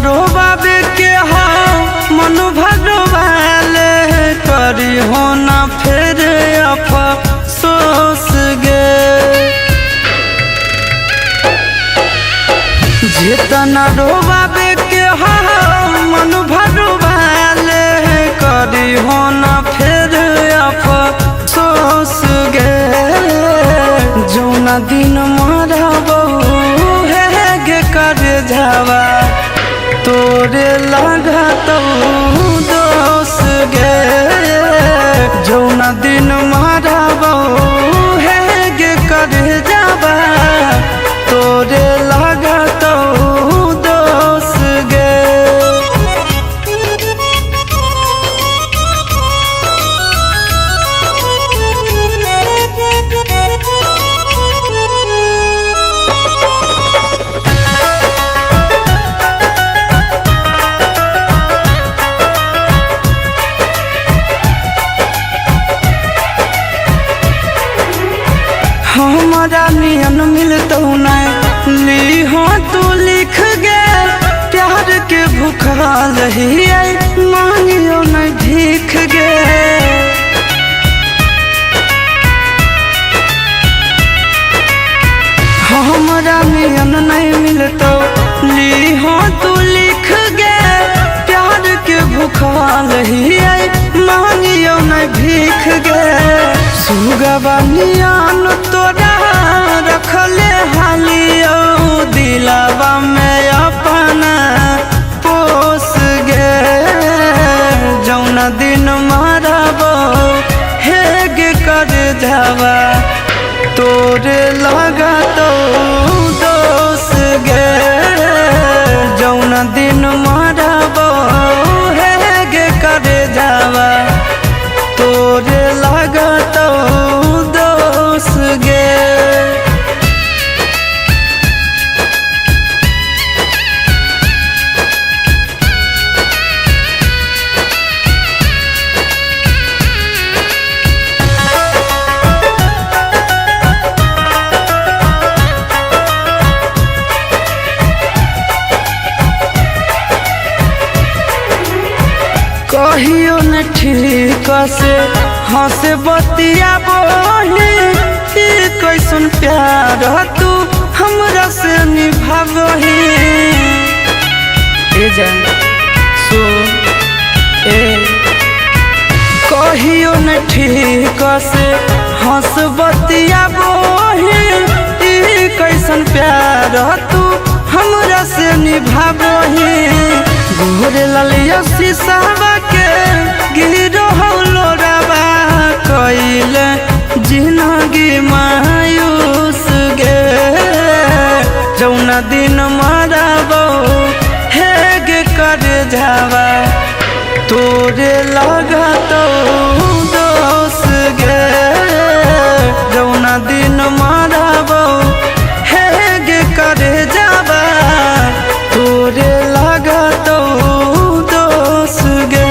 रोबाबे के हो मन भरवाले करी हो ना फिर अफसोस गे। जितना रोबाबे के हो मन भरवाले करी हो ना फिर अफसोस गे। जौना दिन मरबो है गे कर जावा तोरे लगा तो दोस गे। जौना दिन मरबो है गे कर जावा तोरे लगा तो दोस गे। हमारा नियन मिलतो नहीं ली हो तू लिख गे। प्यार के भूखा रही मांगियो नहीं भीख गे। हमारा नियन नहीं मिलतो ली हो तू लिख गे। प्यार के भूखा रही मांगियो नहीं भीख गे। सुगवा नियन तोरा रखले हालियो दिलावा में अपना पोस गे। जौना दिन मरबो हे गे कर जावा तोरे लगा तो दोस गे। जौना दिन मरबो हे गे कर जावा तोरे लगा तो दोस गे। कहियो न ठीक से हंस बतिया बोली कैसन प्यार तू हमरा से निभावही। ए जान सो ए कहियो न ठीक से हंस बतिया बोली कैसन प्यार तू हमरा से निभावही। गोरे ललिया शीशावा के गिरो हौलोरावा कइले जिंदगी मायूस गे। जौना दिन मरबो हे गे कर जावा तोरे लगा तो दोस गे। जौना दिन मरबो हे गे कर जावा तोरे लगा तो दोस गे।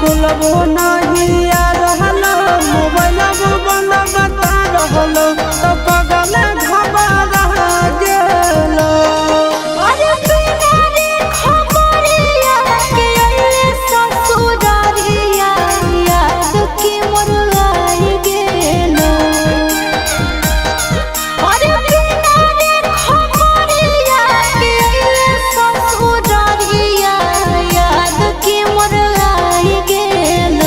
कुलबो नहीं आ रहल मोबाइल बंद बता रहल तो पगल घबरा गेल। अरे बिना रे खबरिया के अइले ससुरारिया याद की मोर आई गेल। अरे बिना रे खबरिया के अइले ससुरारिया याद की मोर आई गेल।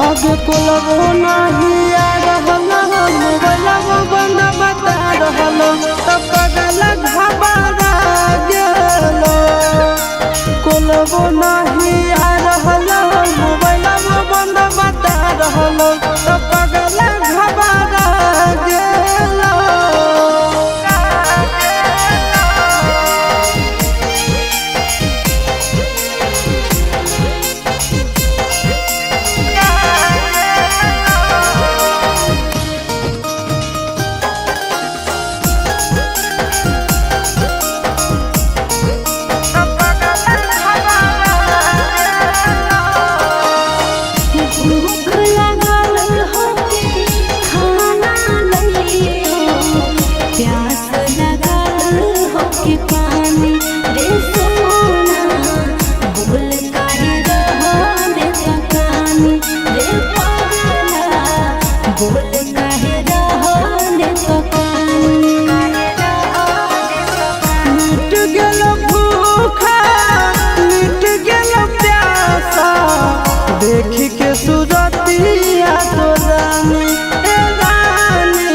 अब कुलबो नहीं आ रहल मोबाइल बंद बता रहल तो पगल घबरा गेल। कुलबो नहीं आ रहल मोबाइल बंद बता रहल तो पगल घबरा गेल। भूख लागल होके खाना लइयो, प्यास लागल होके पानी रे सोना। बोल काहे रहले तकानी रे पगला, बोल काहे रहले तकानी। मिट गेल भूखा मिट गेल प्यासा देख के सूरतिया तो रानी ए रानी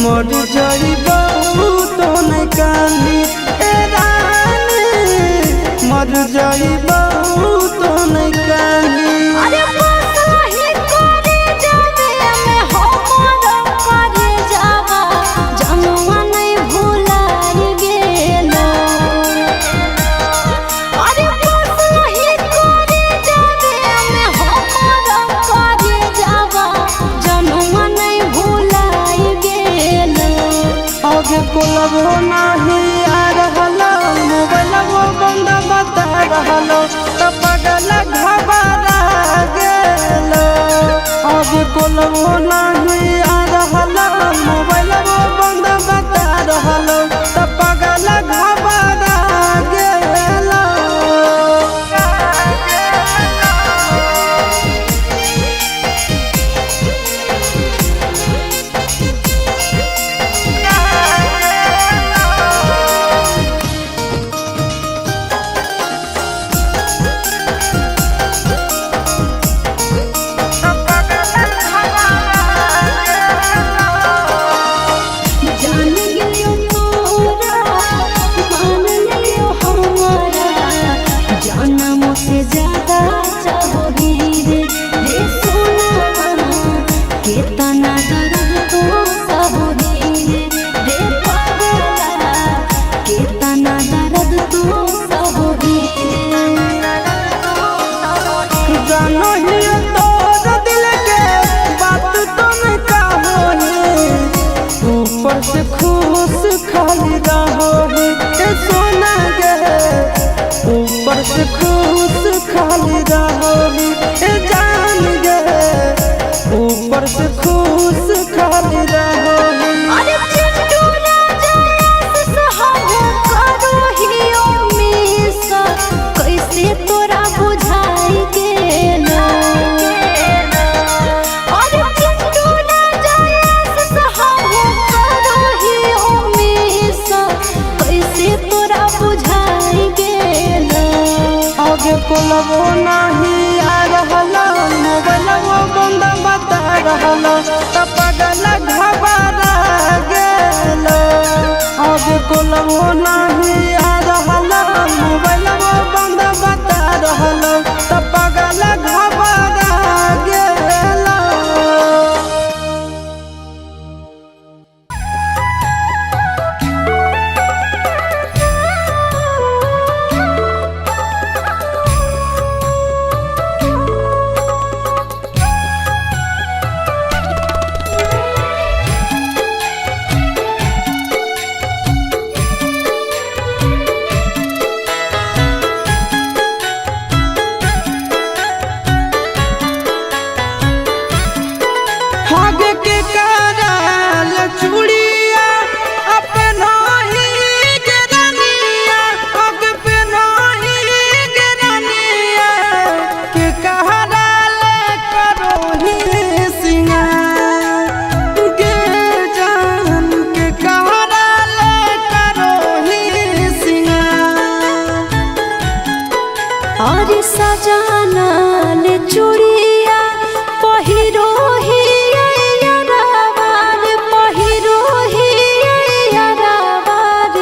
मर जई बहुत नहीं कानी ए रानी मर जई बहुत नहीं कानी। अरे बसही करे जावे में हमर करे जावा जनुआ नहीं भुलाई गेल। अरे बसही करे जावे में हमर करे जावा जनुआ नहीं भुलाई गेल। आगे कुलबो नहीं आ रहल मोबाइल बंद बता रहल तो पगल घबरा गेल। आगे कुलबो नहीं आ रहल मोबाइल बंद बता रहल तो पगल घबरा गेल। जान गेलियो तोरा मान लियो हमारा, जनम से ज्यादा चाहोगी रे सोना। कितना दर्द तो सहोगी रे पगला, कितना दर्द तो सहोगी। जानो ही तोर दिल के बात तुम कहोही ऊपर से खुश खाली रहोही ए सोना गे ऊपर से खुश खाली रहोही ए जान गे ऊपर से खुश खाली रहोही। अरे चिंटू राजा सहब करो हियो मिस, कैसे तोरा बुझाई गेल। अरे चिंटू राजा सहब करो हियो मिस, कैसे तोरा बुझाई गेल। आगे कुलबो नहीं आ रहल मोबाइल बंद बता रहल तो पगल घबरा गेल। आगे कुलबो नहीं आ रहल मोबाइल बंद बता रहल तो पगल घबरा गेल। सजाना ले चूड़िया पहिरो ही यारावार पहिरो ही यारावार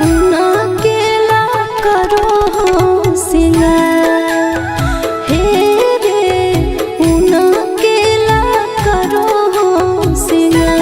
उना केला करो हो सिंगार हे रे उना केला करो हो सिंगार।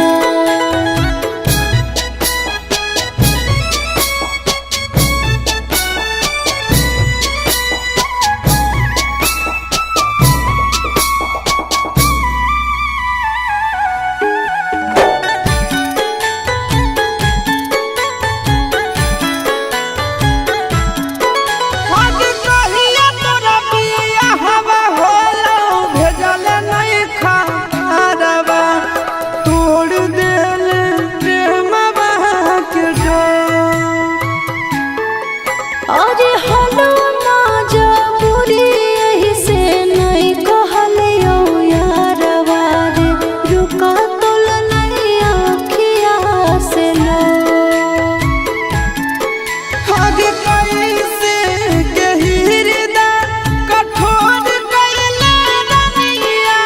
अरे हलो ना जबूरी यही से नहीं कहलियो यारवा रे रुका तोल नहीं आँखिया से लो आगे कैसे कही हृदय कठोर कैले रनिया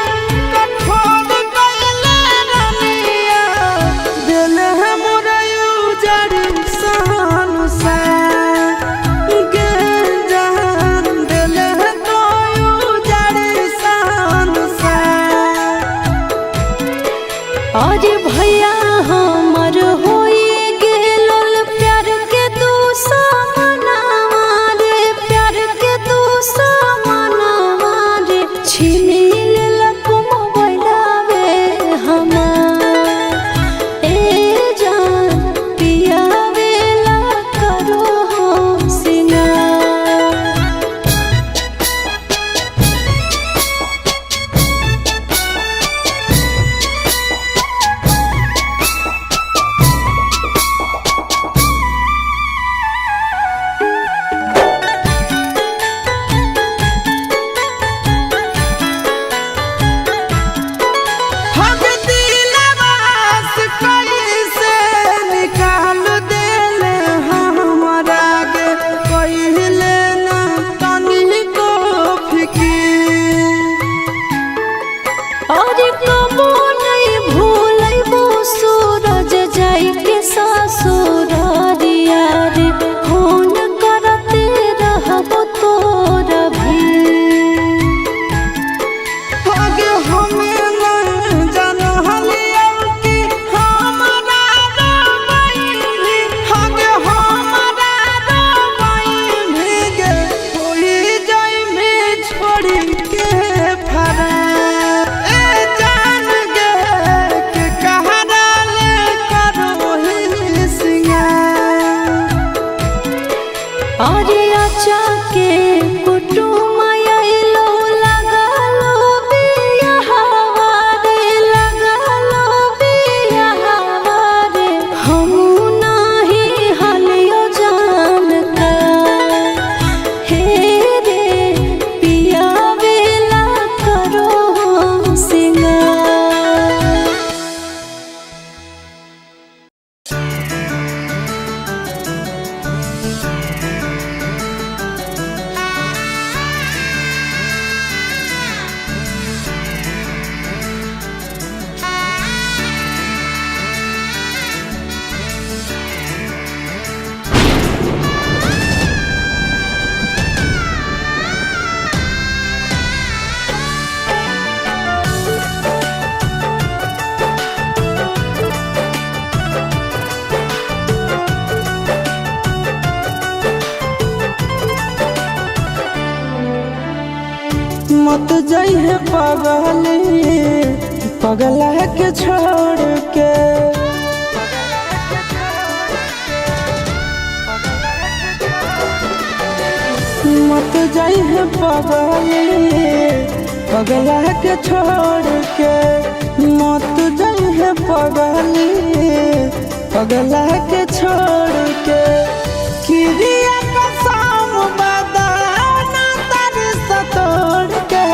कठोर कैले रनिया दिल है मोरा उजड़ सान सा अरे भैया हमर होए गेल प्यार के दुश्मनवा रे प्यार के दुश्मनवा रे छीन लेलक मोबाइलवे हमार ए जान पियावेला करो हो सिंगार। अरे कबो नहीं भूलैबो सूरज जाई के ससुरारिया रे फोन करते रहबो तोरा भी आगे हमें न जानलिया कि हमारा रोबैली आगे हमारा रोबैली गे कोई जाई में छोड़ी के फरा अरे अच्छा के कुटुम आइलो लगालो बियाहवा रे लगालो बियाहवा रे हम नाही हलियो जानता हे रे पियावेला करो हो सिंगार। मत जाइए पगली पगला के छोड़ के मत जाइए पगली पगला के छोड़ के मत जाइए पगली पगला के छोड़ के किरिया कसम बदाना तर सतोड़ के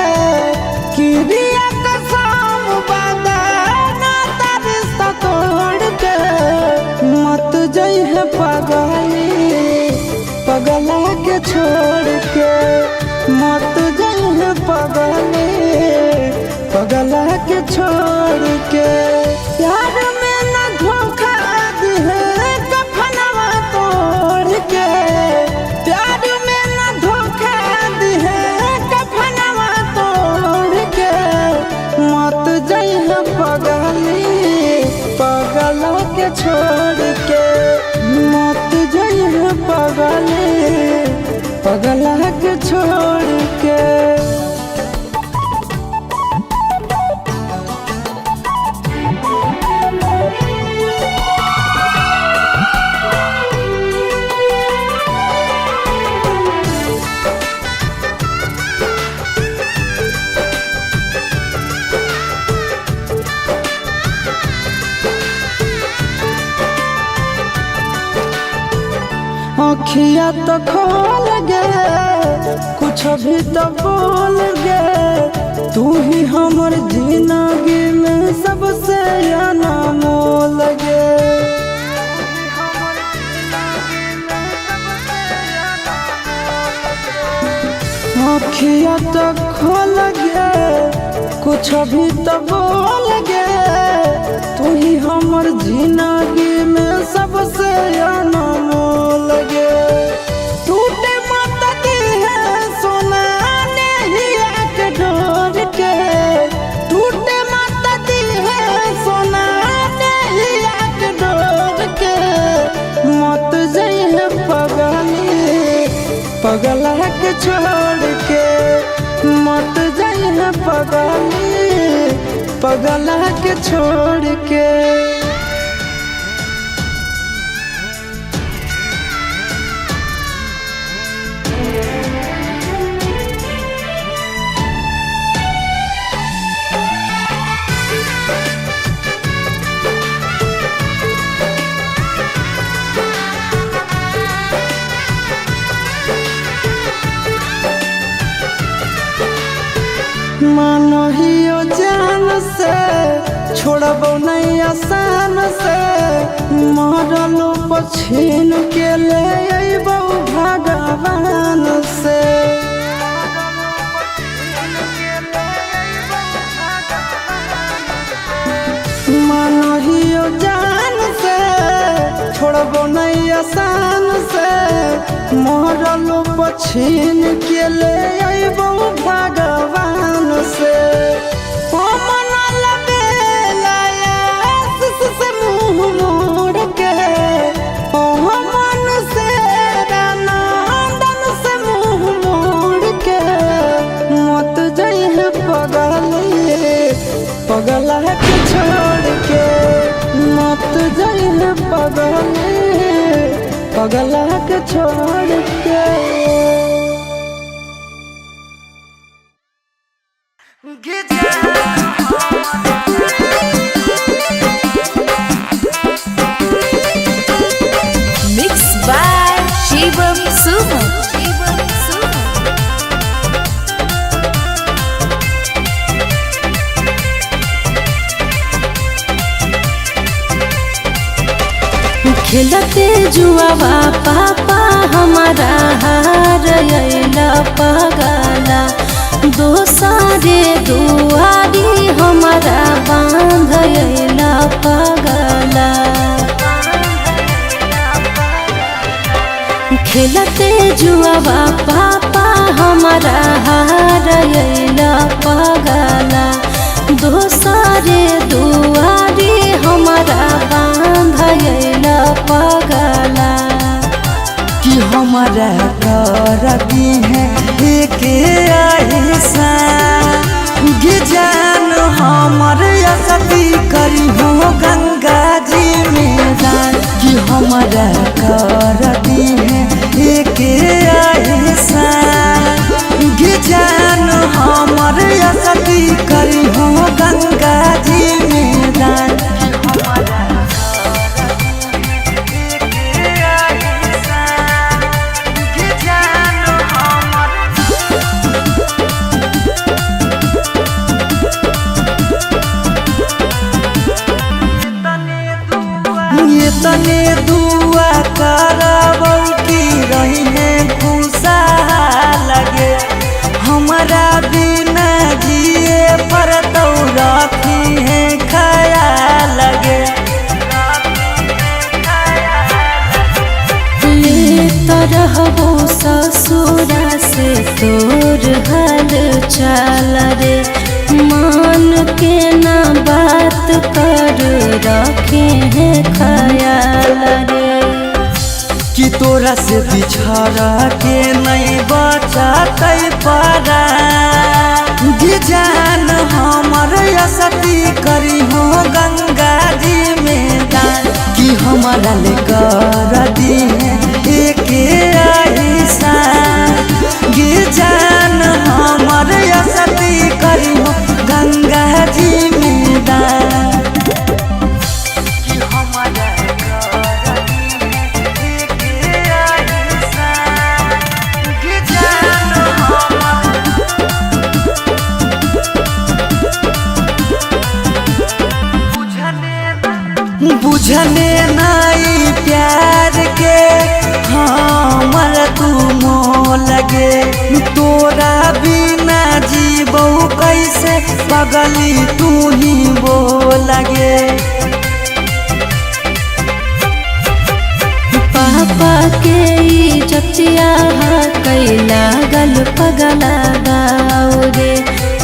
किरिया कसम बदाना तर सतोड़ के मत जाइए पगली पगला के छोड़ के मत जाइए पगले पगला के छोड़ के। प्यार में न धोखा दिहे कफनवा तोड़ के। प्यार में न धोखा दिहे कफनवा तोड़ के। मत जाइए पगली पगला के छोड़ के। मत जाइए पगली पगला के छोड़ के। अखिया तो खोल गे कुछ भी तो बोल गे। तू ही हमर जिंदगी में सबसे अनमोल गे। अखिया तो खोल गे कुछ भी तो बोल गे। तू ही हमर जिंदगी में सबसे अनमोल गे। टूटे मत दिहे सोना नैया के डोर के। टूटे मत दिहे सोना नैया के डोर के। मत जाइए पगली पगला के छोड़ के। मत जाइए पगली पगला के छोड़ के। मानो हियो जान से छोड़बो नहीं आसान से। मरलो पछीन के ले अइबो भगवान से। मानो हियो जान से छोड़बो नहीं आसान से। मरलो पछीन के ले अइबो भगवान से। से मुँह मोड़ के मन से रानंदन से मुँह मोड़ के। मत जाइए पगली पगला के छोड़ के। मत जाइए पगली पगला के छोड़ के। मिक्स बाय शिवम सुमन। खेलते जुआवा पापा हमारा हार अइला पगला। दोसारे दुआरी हमारा बांध अइला पगला। खेलते जुआवा पापा हमारा हार अइला पगला। दोसारे दुआरी हमारा बांध अइला पगला। कि हमारा कर दी है एक ऐसा जान हमर असती करी हो गंगा जी में जान। कि हमारा कर दी है एक ऐसा जान हमर असती करी हो गंगा जी में जान। तने दुआ करबौ की रही है खुशहाल लगे। चाल रे, मान के ना बात कर रखे हैं ख्याल रे। कि तोरा से बिछड़ा के नहीं बचाते पारा, ये जान हमर असती करी हो गंगा जी में दान। कि हमारा ले कर दिए एक ऐसा, ये जान हमर असती करी हो गंगा जी में दान। कि हमारा बुझने नाई प्यार के हमर तू मोह लगे, तोरा बिना जीबो कैसे पगली तू ही वो लगे। पापा के इज्जतिया कैला गल पगला गाओ रे,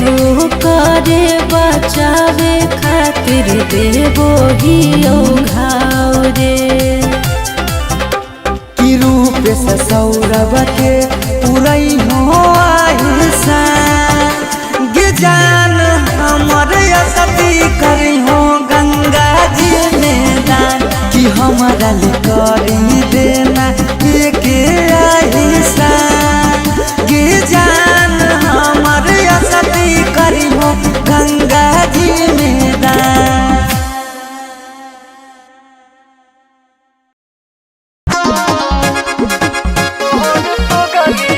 वो करे बचावे खातिर देवो ही घाव रे। कि रूप से सौरभ के पुरई हो आहिसा, गे जान हमर असती करी हो गंगा जी में दान। कि हमारा ले करी देना एक आहिसा, गे जान हमर असती करी हो गंगा जी में दान। Oh,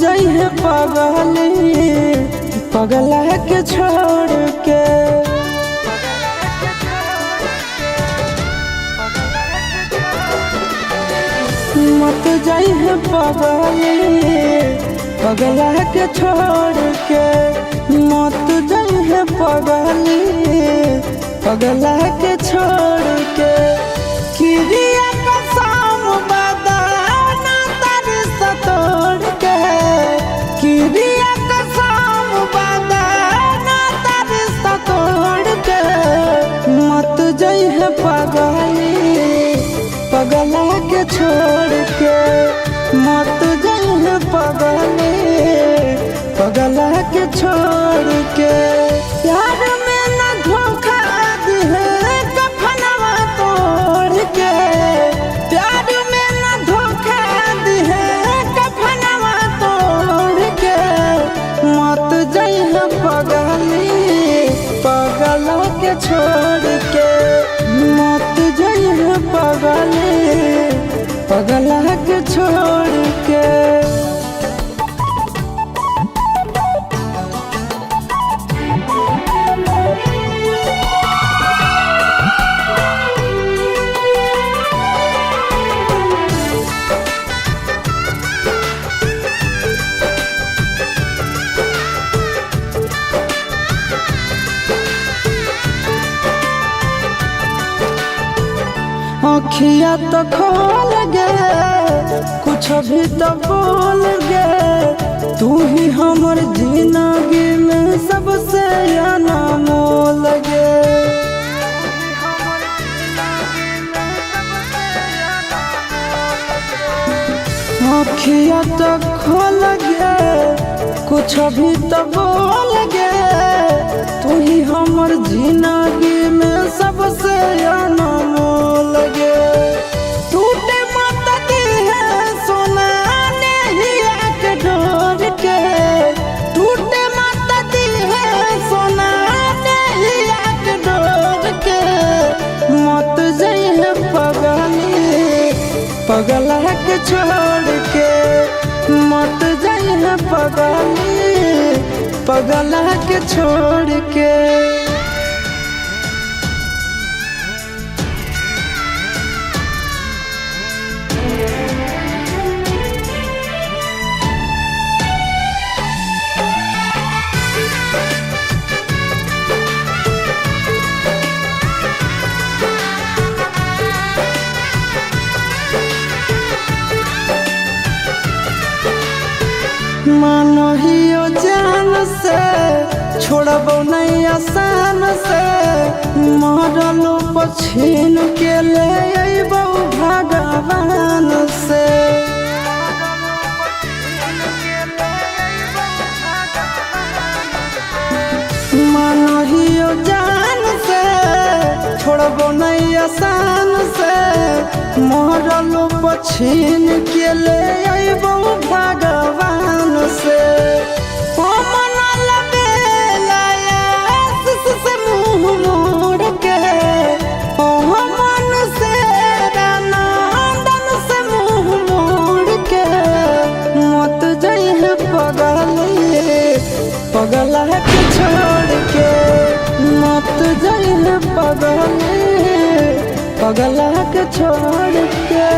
जइहे पगली पगला के छोड़ के। मत जइहे पगली पगला के छोड़ के। मत जइहे पगली पगला के छोड़ के। किरिया कसम बदाना तारी सतोड़ के। किरिया कसम बदाना तारी सतोड़ के। मत जइहे पगली पगला के छोड़ के। मत जइहे पगली पगला के छोड़ के। प्यार में न धोखा दिहे कफनवा तोड़ के। प्यार में न धोखा दिहे कफनवा तोड़ के। मत जइहे पगली पगला के छोड़ के। मत जइहे पगली पगला के छोड़ के। अखिया तो खोल गे कुछ भी तो बोल गे। तू ही हमर जिंदगी में सबसे अनमोल गे। अखिया तो खोल गे कुछ भी तो बोल गे। तू ही हमर जिंदगी में सबसे अनमोल गे। टूटे मत दिहे सोना नेहिया के डोर के। टूटे मत दिहे सोना नेहिया के डोर के। मत जइहे पगली पगला के छोड़ के। मत जइहे पगली पगला के छोड़ के। मानो हियो जान से छोड़बो नहीं आसान से। मरलो पछीन के ले अइबो भगवान से। मानो हियो जान से छोड़बो नहीं आसान से। मरलो पछीन के ले अइबो भगवान से। मनल बेलाया से मुँह मोड़ के। मन से नंदन से मुँह मोड़ के। मत जइहे पगली पगला के छोड़ के। मत जइहे पगली पगला के छोड़ के।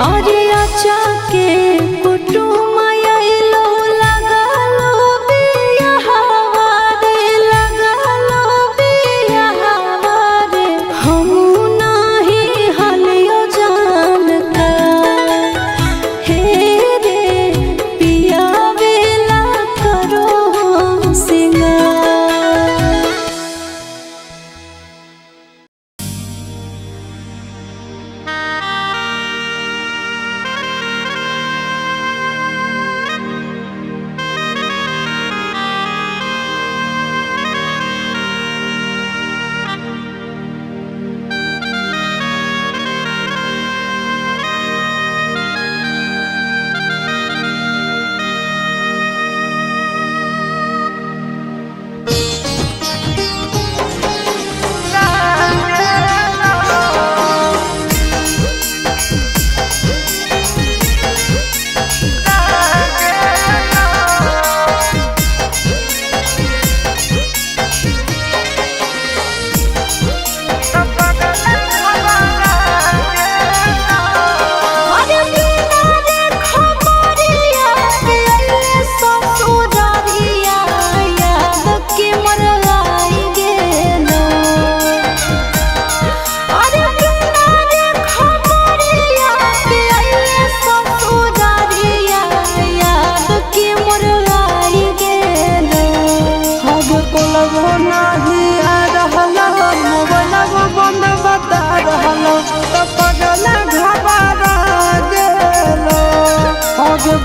अरे आचा के कुटुम आइलो लगालो बियाहवा रे लगालो बियाहवा रे हम नाही हलियो जान का हे रे पिया वेला करो सिंगार।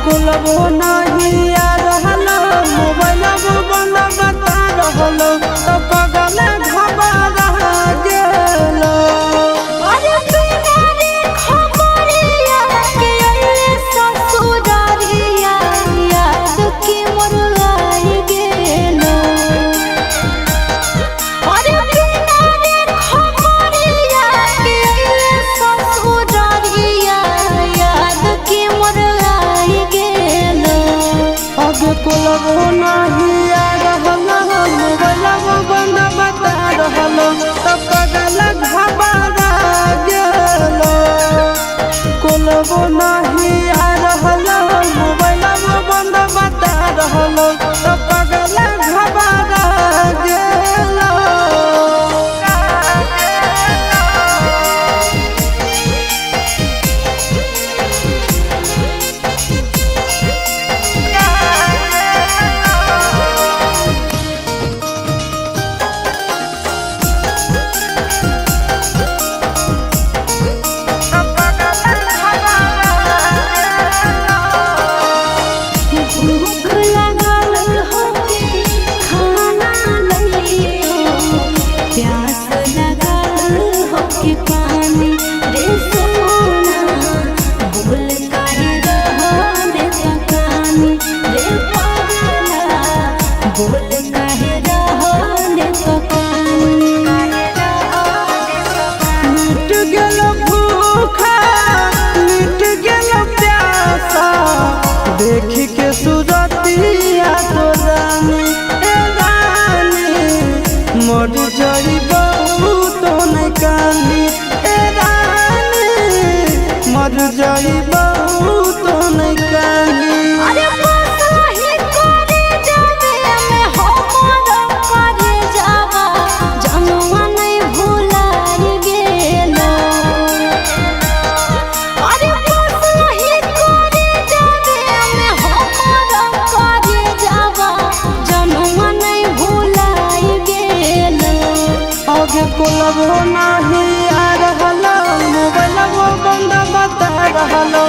कुलबो नहीं आ रहलो मोबाइल बंद बता रहलो तो पगल घबरा गेलो। अरे बिना रे खबरिया के अइले ससुरारिया याद की मोर आई गेलो। अरे बिना रे खबरिया के अइले ससुरारिया याद की मोर आई गेलो। अब कुलबो नहीं आ रहलो मोबाइल बंद बता रहलो तो पगल घबरा गेलो। कुलबो नहीं आ रहलो मोबाइल बंद बता रहलो तो पगल घबरा गेलो। भूख लगल होके खाना लइयो, प्यास लगल होके पानी रे सोना, बोल काहे रहने तकानी रे पागला, बोल काहे रहने तकानी। मिट गेल भूखा मिट गेल प्यासा देख के सूरतिया तो रानी ए रानी मर जाइबो तो नहीं कानी ए रानी मर जाइबो तो नहीं कानी। अरे बसाही करे जावे में हमर करे जावा जनुआ नहीं भुलाई गेलो। अरे बसाही करे जावे में हमर करे जावा जनुआ नहीं भुलाई गेलो। आगे कुलबो नहीं आ रहलो मोबाइल बंद बता रहलो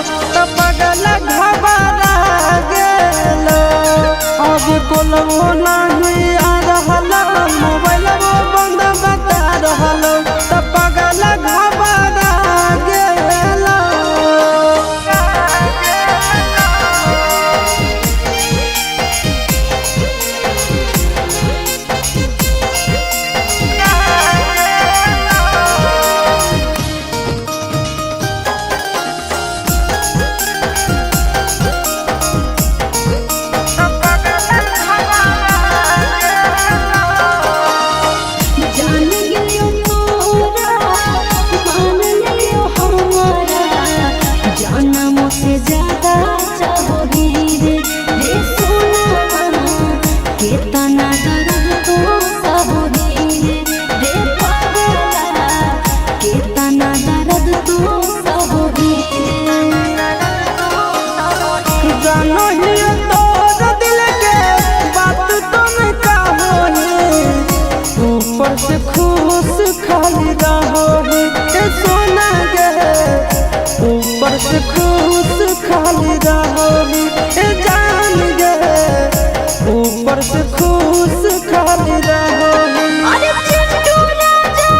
खाली रहो ही सोना गे ऊपर से खुश खाली रहो ही जान गे ऊपर से खुश खाली रहो ही। अरे चिट्टू राजा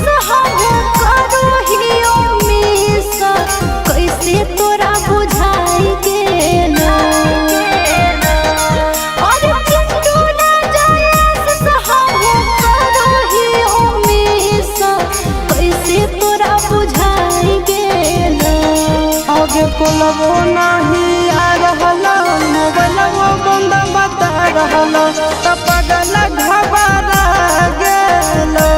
सहारा करो ही उम्मीसा कैसे तोरा बुझाई गेलो। अरे चिट्टू राजा सहारा करो ही उम्मीसा कैसे तोरा बुझाई गेलो। आगे कोलबो नहीं आ रहला मोबाइलवा बंद बता रहला त पगल घबरा गेलो।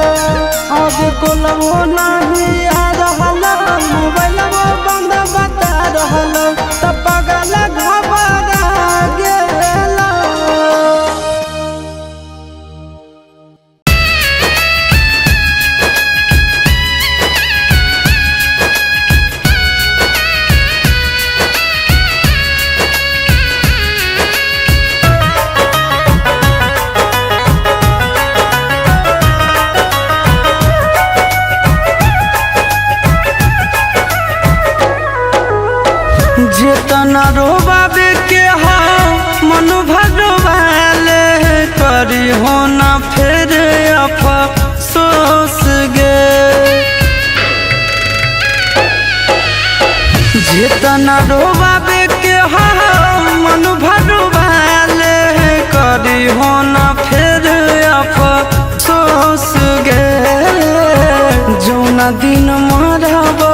आगे कोलबो नहीं आ रहला मोबाइलवा बंद बता रहला त पगल घबरा गेलो। जितना रोबाबे के हो मन भगवाले करी हो ना फिर अफसोस गे। जितना रोबाबे के हो मन भगवाले करी हो ना फिर अफसोस गे। जौना दिन मरबो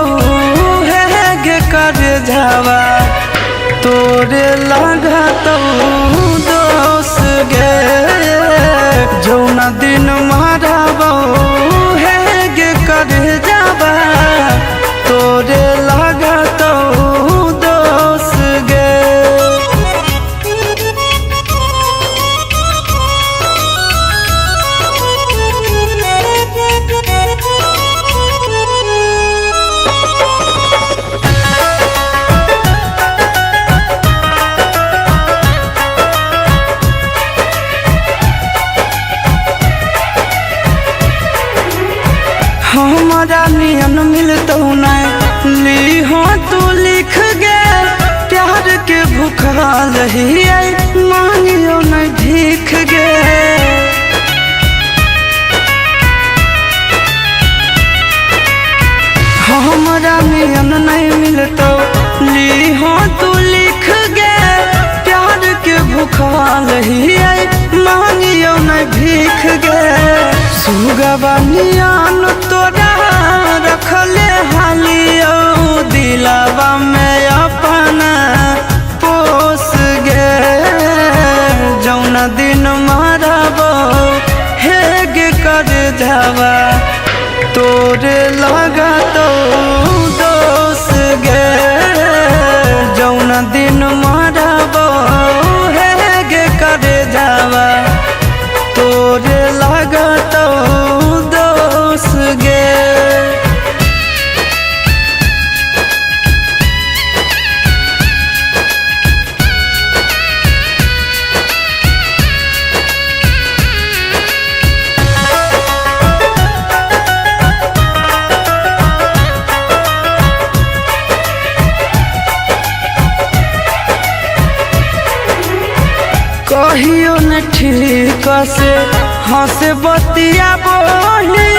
गे कर जावा तोरे लगा तो दोस गे। जौना दिन मरबो गे कर जावा तोरे लगा तो दोस गे। हमारा नियन मिलतो नहीं ली हो तू लिख गे प्यार के भूखाल ही मांगियो नहीं भीख गे। हमारा नियन नहीं मिलतो ली हो तू लिख गे प्यार के भूखाल ही मांगियो नहीं भीख गे। सुगवा नियन तोरा रखले हालियो दिलावा में अपना पोस गे। जौना दिन मरबो हेगे कर जावा तोरे लगा तो दोस गे। जौना दिन मरबो हेगे कर जावा तोरे लगा तो दोस गे। कहियो न ठीक से हंसे बतिया बोली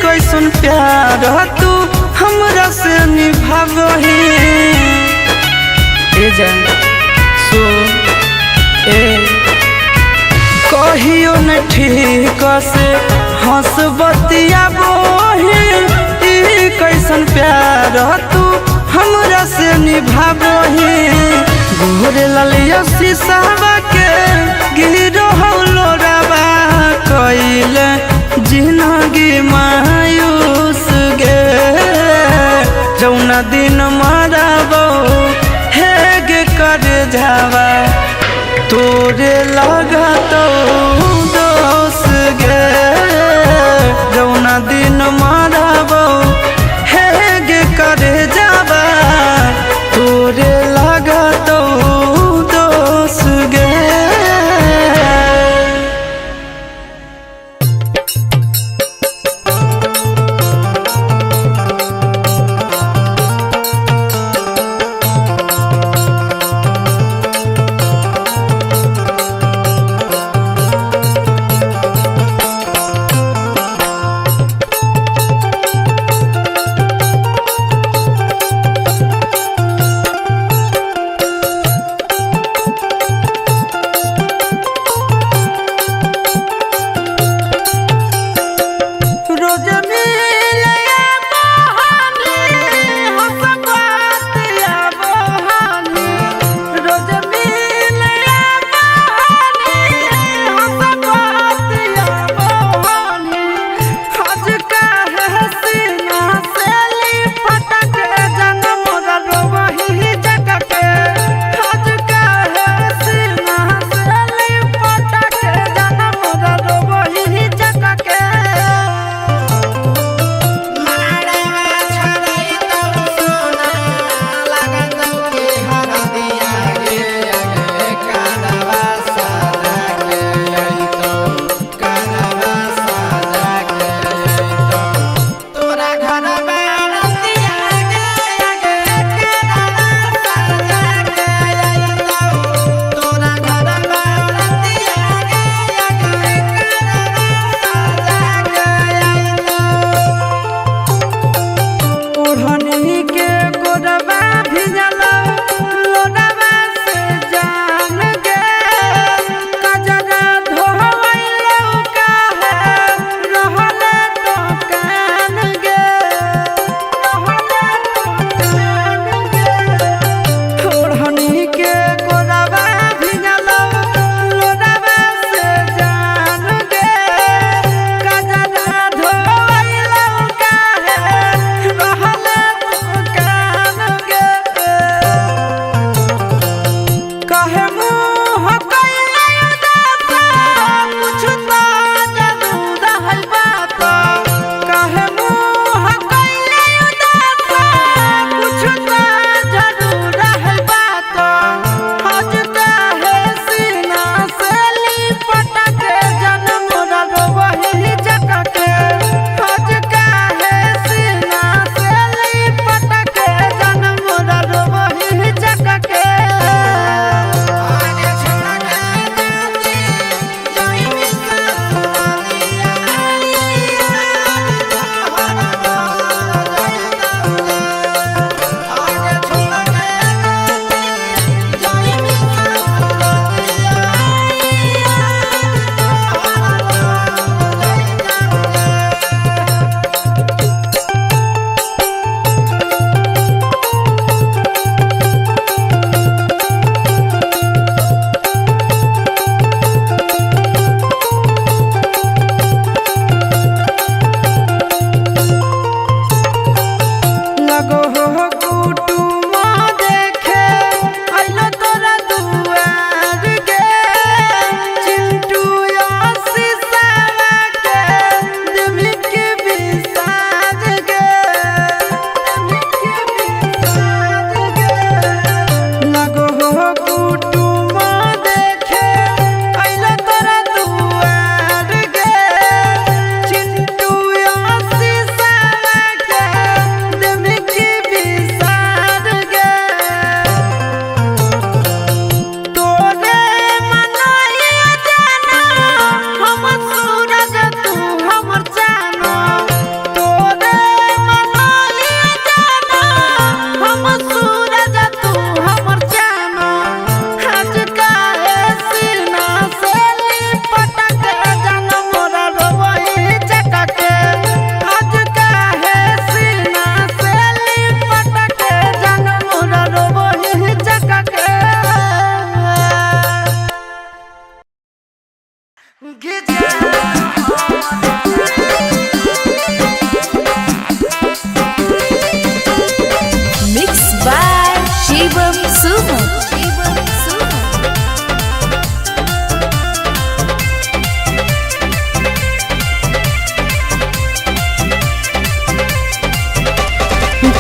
कैसन प्यार तू हमरा से निभावही। ए जान सो ए कहियो न ठीक से हंस बतिया बोली कैसन प्यार तू हमरा से निभावही। गोरे ललिया शीशावा के गिरो हौलोरावा कइले जिंदगी मायूस गे। जौना दिन मरबो हेगे कर जावा तोरे लगा तो दोस गे। जौना दिन मरबो हेगे कर जावा तोरे लगा तो दोस गे।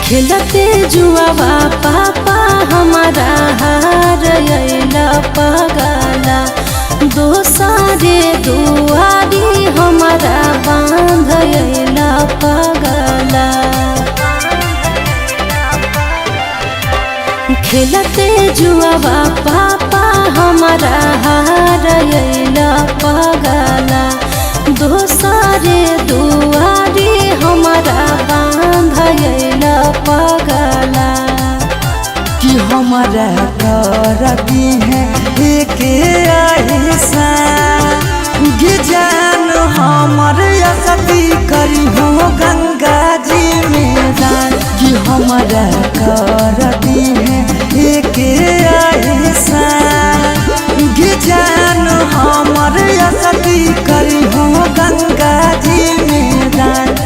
खेलते जुआवा पापा हमारा हार अइला पगला दोसरे दुआरी हमारा बांध अइला पगला खेलते जुआवा पापा हमारा हार अइला पगला दोसरे दुआरी हमारा बांध अइला पगला कि हमारा करती है एक ऐसा जान हमर असती करी हो गंगा जी में दान कि हमारा करती है एक ऐसा जान हमर असती करी हो गंगा जी में दान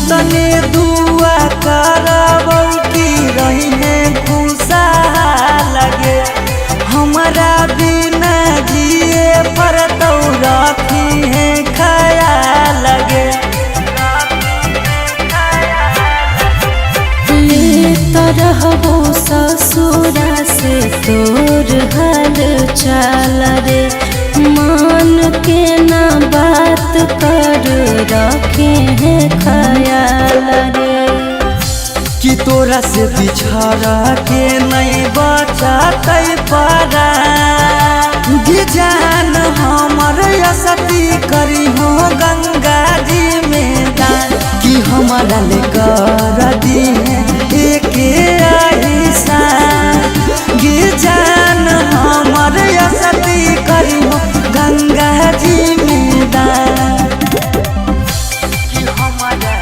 तने दुआ करबौ की रही खुशहाल लगे हमारा बिना जिए पर तो रखी है ख्याल लगे ले तरहबो ससुरा से तोर हाल चाल रे मान के ना बात कर रखे हैं ख्याल रे कि तोरा से बिछड़ के नहीं बचते पड़ा जान हमर असती करी हो गंगा जी में दान कि हमारा लेकर दी एक ऐसा जान हमर असती करी हो गंगा जी में दान कि हमारा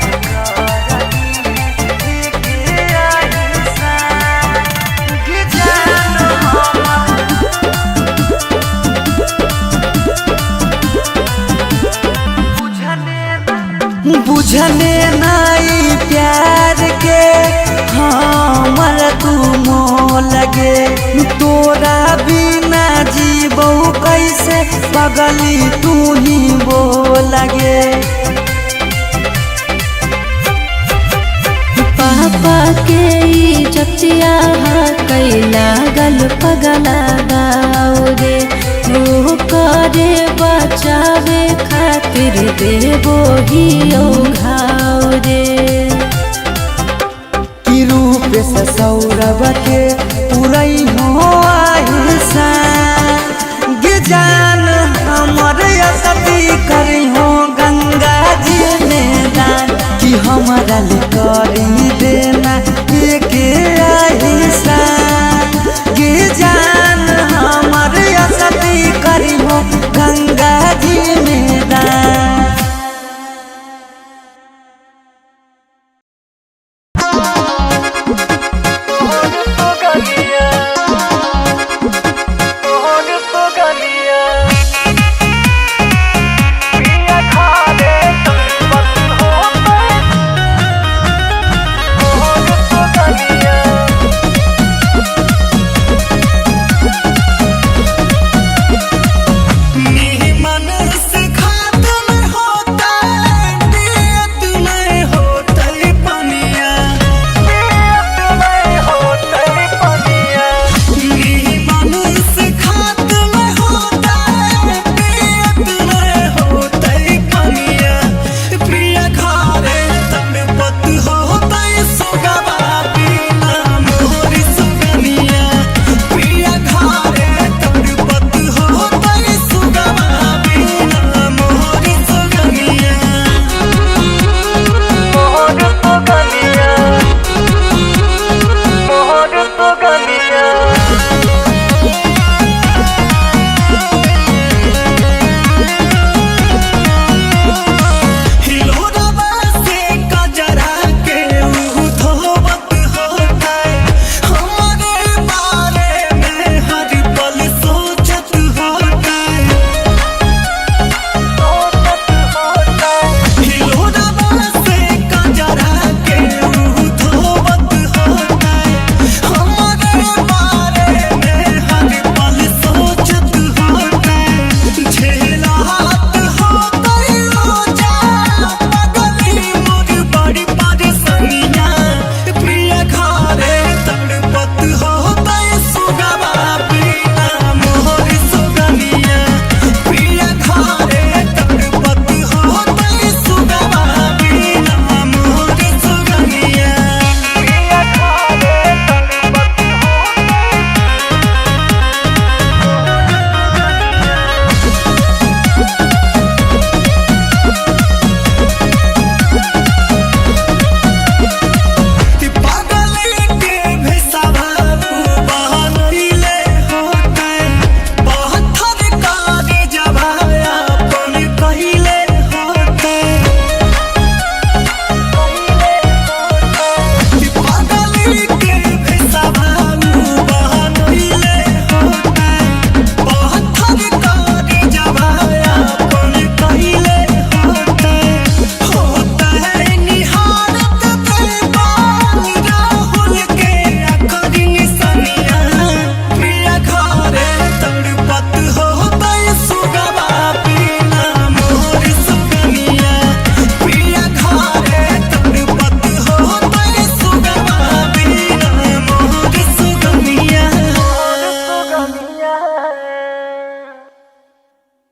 बुझने नाई प्यार के हमर तू मोह लगे तोरा बिना जीबो कैसे पगली तू ही वो लगे पापा के इज्जतिया कैला गल पगला गाओ रे वो करे बचावे खातिर देवो ही घाव रे कि रूप से सौरभ के पुरई हो आहिसा जान हमर असती करी हो गंगा जी में दान कि हमारा ले करी देना एक ऐसा